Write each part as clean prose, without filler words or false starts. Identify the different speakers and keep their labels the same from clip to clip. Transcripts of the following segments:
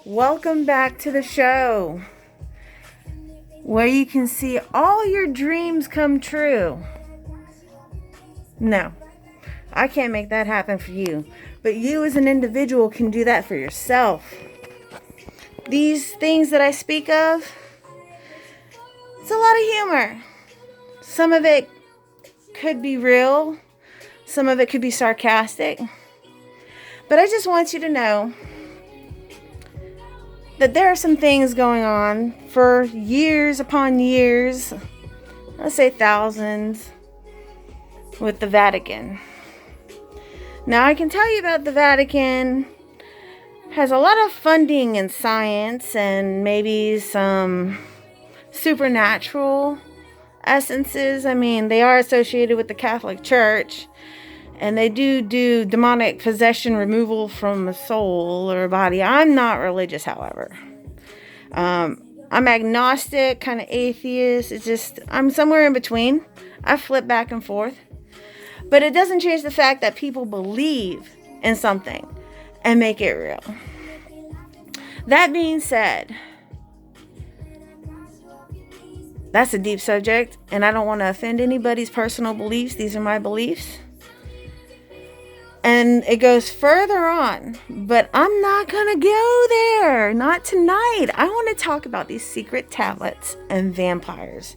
Speaker 1: Welcome back to the show where you can see all your dreams come true. No, I can't make that happen for you, but you as an individual can do that for yourself. These things that I speak of, it's a lot of humor. Some of it could be real, some of it could be sarcastic, but I just want you to know that there are some things going on for years upon years, let's say thousands, with the Vatican. Now, I can tell you about the Vatican has a lot of funding in science and maybe some supernatural essences. I mean, they are associated with the Catholic Church, and they do demonic possession removal from a soul or a body. I'm not religious, however. I'm agnostic, kind of atheist. It's just, I'm somewhere in between. I flip back and forth. But it doesn't change the fact that people believe in something and make it real. That being said, that's a deep subject, and I don't want to offend anybody's personal beliefs. These are my beliefs. And it goes further on, but I'm not going to go there. Not tonight. I want to talk about these secret tablets and vampires.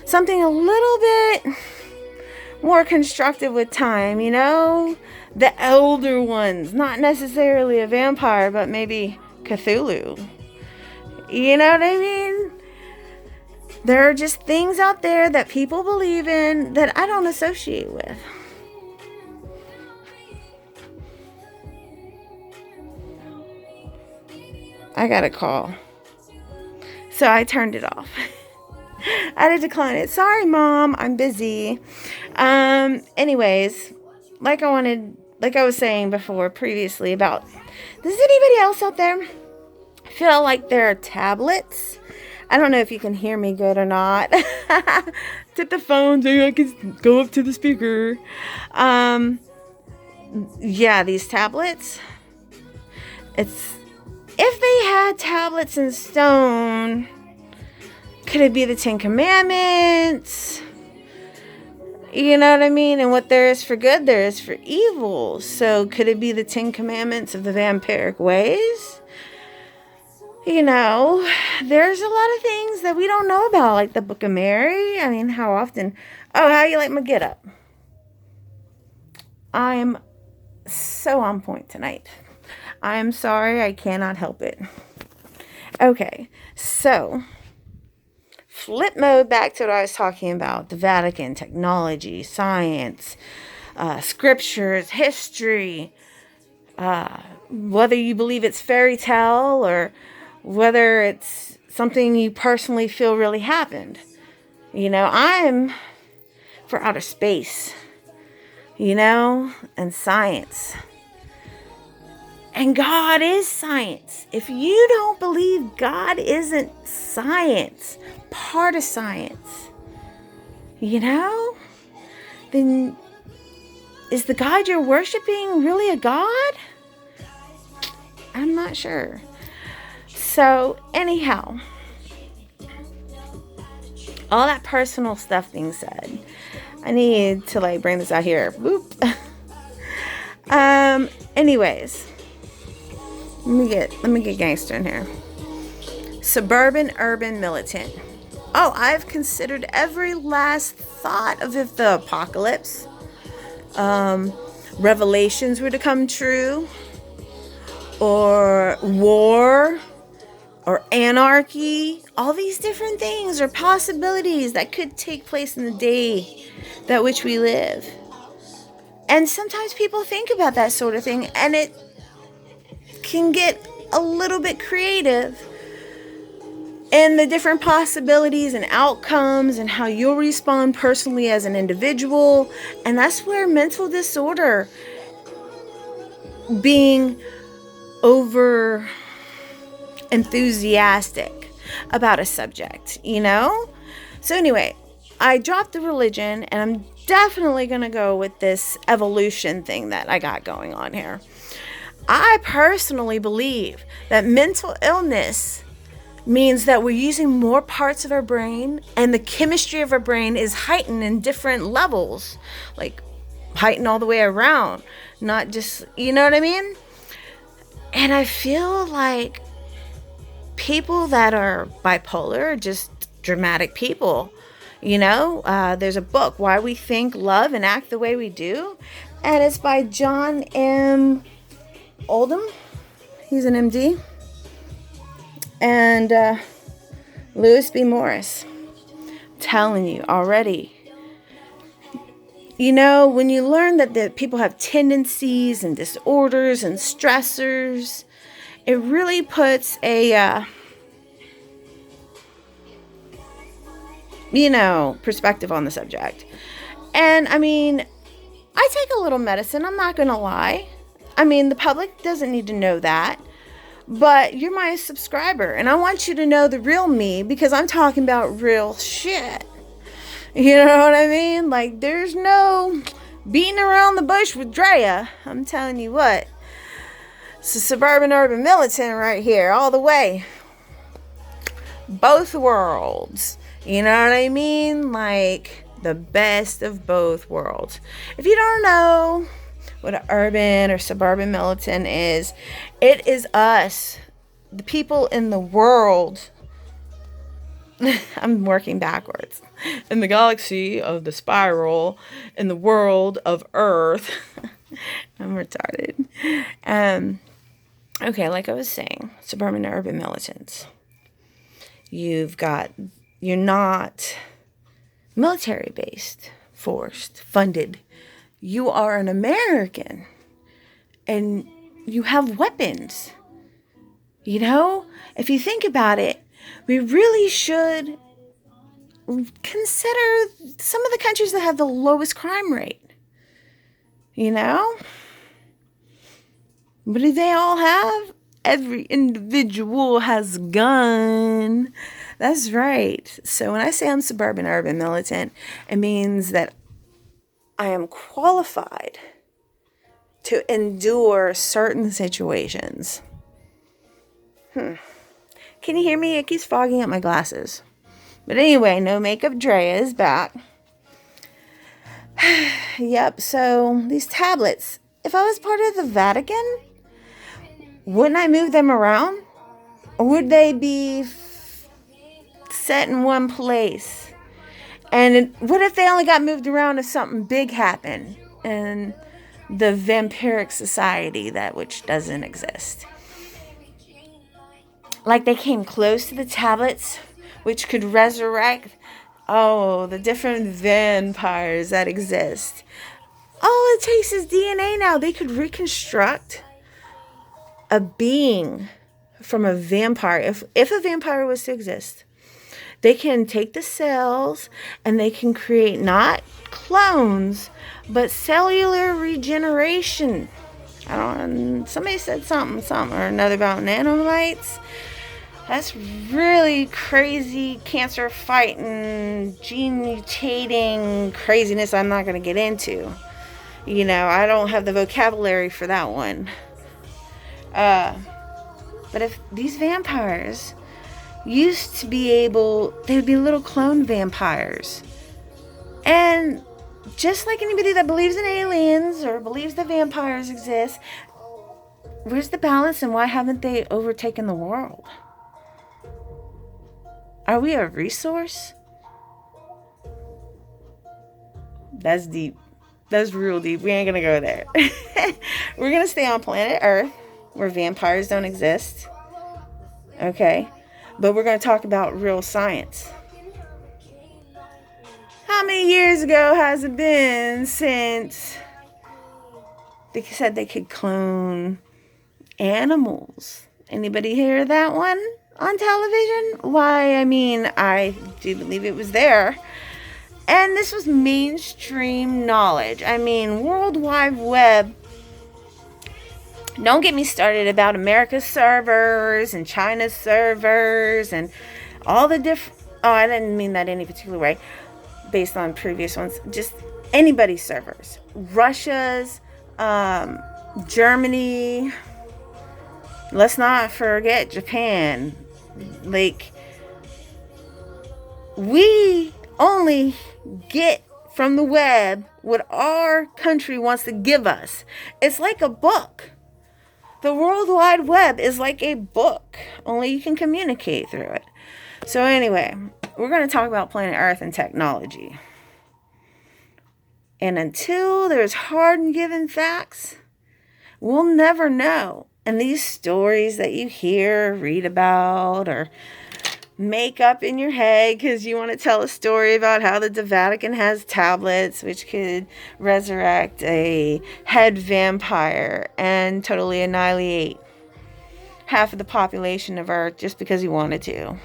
Speaker 1: Something a little bit more constructive with time, you know? The elder ones. Not necessarily a vampire, but maybe Cthulhu. You know what I mean? There are just things out there that people believe in that I don't associate with. I got a call, so I turned it off. I had to decline it. Sorry, Mom, I'm busy. Anyways, like I was saying before previously about, does anybody else out there feel like there are tablets? I don't know if you can hear me good or not. Took the phone so I can go up to the speaker. Yeah, these tablets. If they had tablets in stone, could it be the Ten Commandments? You know what I mean? And what there is for good, there is for evil. So could it be the Ten Commandments of the vampiric ways? You know, there's a lot of things that we don't know about, like the Book of Mary. I mean, how often? Oh, how you like my get up? I am so on point tonight. I am sorry, I cannot help it. Okay, so flip mode back to what I was talking about. The Vatican, technology, science, scriptures, history, whether you believe it's fairy tale or whether it's something you personally feel really happened. You know, I'm for outer space, you know, and science. And God is science. If you don't believe God isn't science, part of science, you know, then is the God you're worshiping really a God? I'm not sure. So anyhow, all that personal stuff being said, I need to bring this out here. Boop. Anyways. Let me get gangster in here. Suburban, urban, militant. Oh, I've considered every last thought of if the apocalypse, revelations were to come true, or war, or anarchy. All these different things are possibilities that could take place in the day that which we live. And sometimes people think about that sort of thing, and it can get a little bit creative in the different possibilities and outcomes and how you'll respond personally as an individual. And that's where mental disorder, being over enthusiastic about a subject, you know? So anyway, I dropped the religion, and I'm definitely going to go with this evolution thing that I got going on here. I personally believe that mental illness means that we're using more parts of our brain, and the chemistry of our brain is heightened in different levels, like heightened all the way around, not just, you know what I mean? And I feel like people that are bipolar are just dramatic people. There's a book, Why We Think, Love, and Act the Way We Do, and it's by John M. Oldham. He's an MD. And Lewis B. Morris. I'm telling you already. When you learn that people have tendencies and disorders and stressors, it really puts a, perspective on the subject. And I take a little medicine, I'm not going to lie. The public doesn't need to know that. But you're my subscriber, and I want you to know the real me, because I'm talking about real shit. You know what I mean? Like, there's no beating around the bush with Drea. I'm telling you what. It's a Suburban Urban Militant right here, all the way. Both worlds. You know what I mean? Like, the best of both worlds. If you don't know what an urban or suburban militant is, it is us, the people in the world. I'm working backwards. In the galaxy of the spiral, in the world of Earth. I'm retarded. Okay, like I was saying, suburban and urban militants. You're not military-based, forced, funded. You are an American, and you have weapons. If you think about it, we really should consider some of the countries that have the lowest crime rate. What do they all have? Every individual has a gun. That's right. So when I say I'm suburban urban militant, it means that I am qualified to endure certain situations. Can you hear me? It keeps fogging up my glasses. But anyway, no makeup Drea is back. Yep, so these tablets, if I was part of the Vatican, wouldn't I move them around? Or would they be set in one place? And what if they only got moved around if something big happened in the vampiric society, that which doesn't exist? Like they came close to the tablets, which could resurrect, the different vampires that exist. All it takes is DNA now. They could reconstruct a being from a vampire. If a vampire was to exist, they can take the cells and they can create not clones, but cellular regeneration. Somebody said something or another about nanomites. That's really crazy cancer fighting, gene mutating craziness I'm not going to get into. I don't have the vocabulary for that one. But if these vampires used to be they would be little clone vampires. And just like anybody that believes in aliens or believes that vampires exist, where's the balance and why haven't they overtaken the world? Are we a resource? That's deep. That's real deep. We ain't gonna go there. We're gonna stay on planet Earth, where vampires don't exist. Okay? But we're gonna talk about real science. How many years ago has it been since they said they could clone animals? Anybody hear that one on television? Why, I do believe it was there. And this was mainstream knowledge. World Wide Web. Don't get me started about America's servers and China's servers and all the different... Oh, I didn't mean that any particular way. Based on previous ones. Just anybody's servers. Russia's, Germany, Let's not forget Japan. Like, we only get from the web what our country wants to give us. It's like a book. The World Wide Web is like a book, only you can communicate through it. So anyway, we're going to talk about planet Earth and technology. And until there's hard and given facts, we'll never know. And these stories that you hear, read about, or make up in your head because you want to tell a story about how the Vatican has tablets which could resurrect a head vampire and totally annihilate half of the population of Earth just because you wanted to.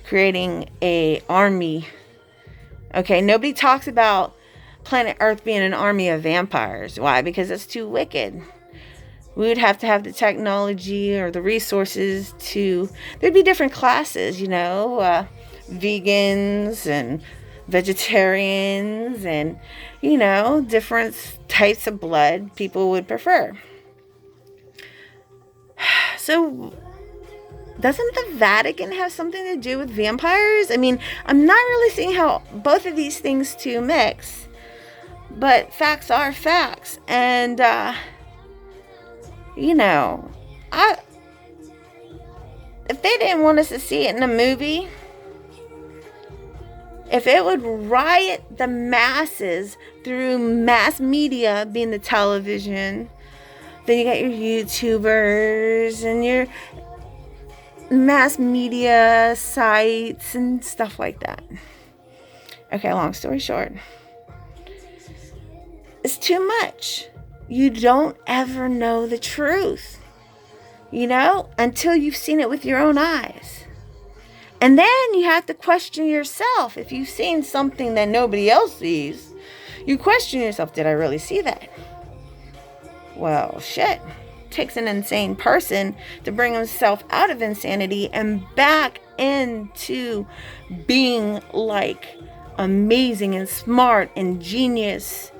Speaker 1: Creating an army. Okay, nobody talks about planet Earth being an army of vampires. Why? Because it's too wicked. We would have to have the technology or the resources to... There'd be different classes, vegans and vegetarians and, different types of blood people would prefer. So, doesn't the Vatican have something to do with vampires? I mean, I'm not really seeing how both of these things two mix. But facts are facts. And, if they didn't want us to see it in a movie, if it would riot the masses through mass media, being the television, then you got your YouTubers and your mass media sites and stuff like that. Okay, long story short, it's too much. You don't ever know the truth, until you've seen it with your own eyes. And then you have to question yourself. If you've seen something that nobody else sees, you question yourself, did I really see that? Well, shit. It takes an insane person to bring himself out of insanity and back into being like amazing and smart and genius.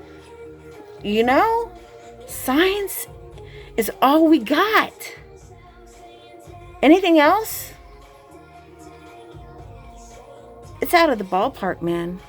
Speaker 1: Science is all we got. Anything else? It's out of the ballpark, man.